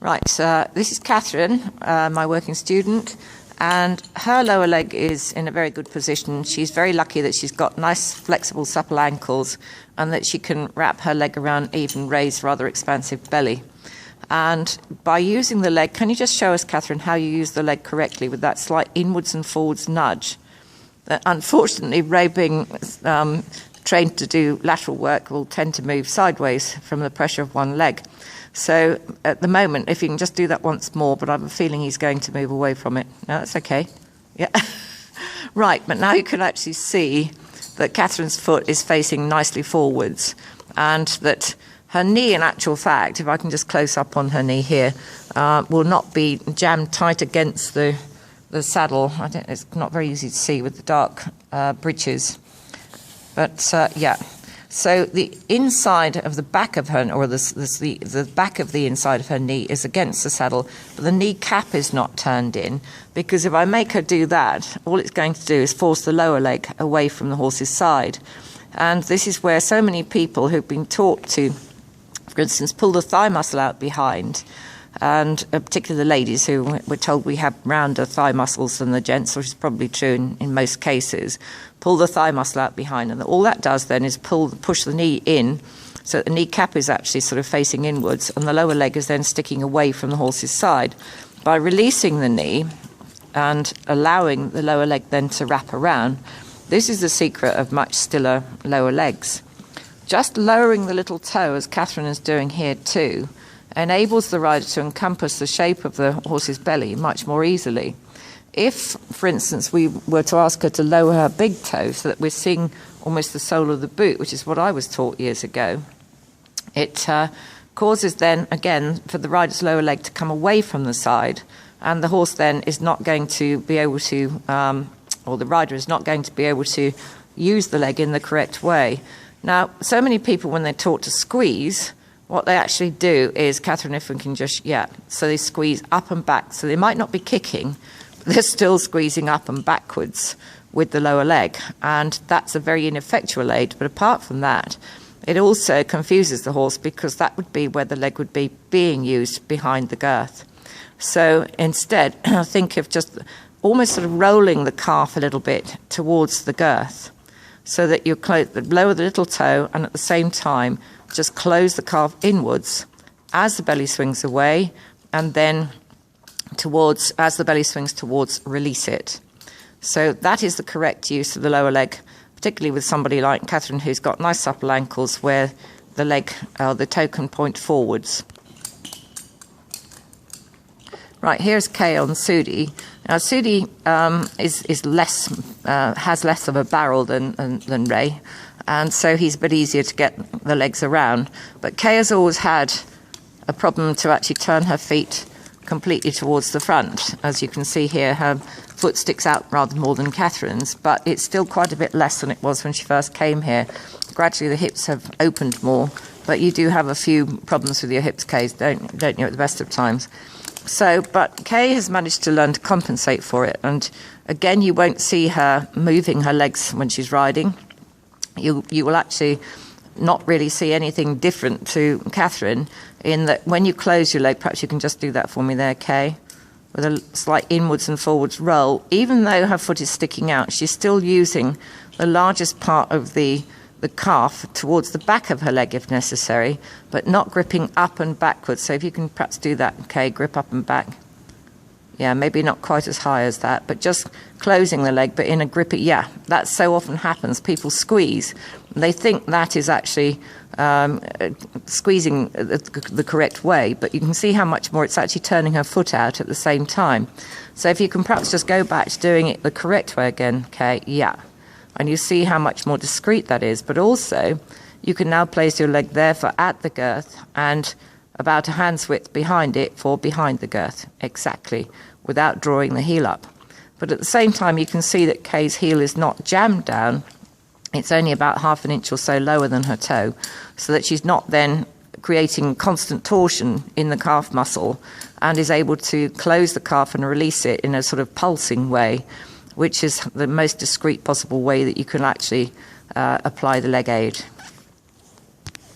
Right, this is Catherine, my working student, and her lower leg is in a very good position. She's very lucky that she's got nice, flexible, supple ankles and that she can wrap her leg around even raised, rather expansive belly. And by using the leg, can you just show us, Catherine, how you use the leg correctly with that slight inwards and forwards nudge? Unfortunately, Ray, being trained to do lateral work, will tend to move sideways from the pressure of one leg. So at the moment, if you can just do that once more, but I have a feeling he's going to move away from it. No, that's okay. Yeah. Right, but now you can actually see that Catherine's foot is facing nicely forwards, and that her knee, in actual fact, if I can just close up on her knee here, will not be jammed tight against the saddle. It's not very easy to see with the dark breeches. But yeah, so the inside of the back of her, or the back of the inside of her knee is against the saddle, but the knee cap is not turned in, because if I make her do that, all it's going to do is force the lower leg away from the horse's side. And this is where so many people who've been taught to, for instance, pull the thigh muscle out behind, and particularly the ladies who were told we have rounder thigh muscles than the gents, which is probably true in most cases, pull the thigh muscle out behind, and all that does then is push the knee in, so that the knee cap is actually sort of facing inwards, and the lower leg is then sticking away from the horse's side. By releasing the knee and allowing the lower leg then to wrap around, this is the secret of much stiller lower legs. Just lowering the little toe, as Catherine is doing here too, enables the rider to encompass the shape of the horse's belly much more easily. If, for instance, we were to ask her to lower her big toe so that we're seeing almost the sole of the boot, which is what I was taught years ago, it causes then, again, for the rider's lower leg to come away from the side, and the horse then is not going to be able to, or the rider is not going to be able to use the leg in the correct way. Now, so many people, when they're taught to squeeze, what they actually do is, Catherine, if we can just, yeah, so they squeeze up and back. So they might not be kicking, but they're still squeezing up and backwards with the lower leg. And that's a very ineffectual aid. But apart from that, it also confuses the horse, because that would be where the leg would be being used behind the girth. So instead, think of just almost sort of rolling the calf a little bit towards the girth, so that you lower the little toe, and at the same time just close the calf inwards as the belly swings away, and then towards, as the belly swings towards, release it. So that is the correct use of the lower leg, particularly with somebody like Catherine, who's got nice supple ankles where the leg, the toe can point forwards. Right, here's Kay on Sudi. Now, Sudi is less, has less of a barrel than Ray, and so he's a bit easier to get the legs around. But Kay has always had a problem to actually turn her feet completely towards the front. As you can see here, her foot sticks out rather more than Catherine's, but it's still quite a bit less than it was when she first came here. Gradually the hips have opened more, but you do have a few problems with your hips, Kay, don't you, at the best of times. So, but Kay has managed to learn to compensate for it, and again, you won't see her moving her legs when she's riding. You will actually not really see anything different to Catherine, in that when you close your leg, perhaps you can just do that for me there, Kay, with a slight inwards and forwards roll. Even though her foot is sticking out, she's still using the largest part of the calf towards the back of her leg if necessary, but not gripping up and backwards. So if you can perhaps do that, okay, grip up and back. Yeah, maybe not quite as high as that, but just closing the leg, but in a grippy, yeah, that so often happens. People squeeze. They think that is actually squeezing the correct way, but you can see how much more it's actually turning her foot out at the same time. So if you can perhaps just go back to doing it the correct way again, okay, yeah. And you see how much more discreet that is, but also you can now place your leg there for at the girth, and about a hand's width behind it for behind the girth, exactly, without drawing the heel up. But at the same time, you can see that Kay's heel is not jammed down. It's only about half an inch or so lower than her toe, so that she's not then creating constant torsion in the calf muscle, and is able to close the calf and release it in a sort of pulsing way, which is the most discreet possible way that you can actually apply the leg aid.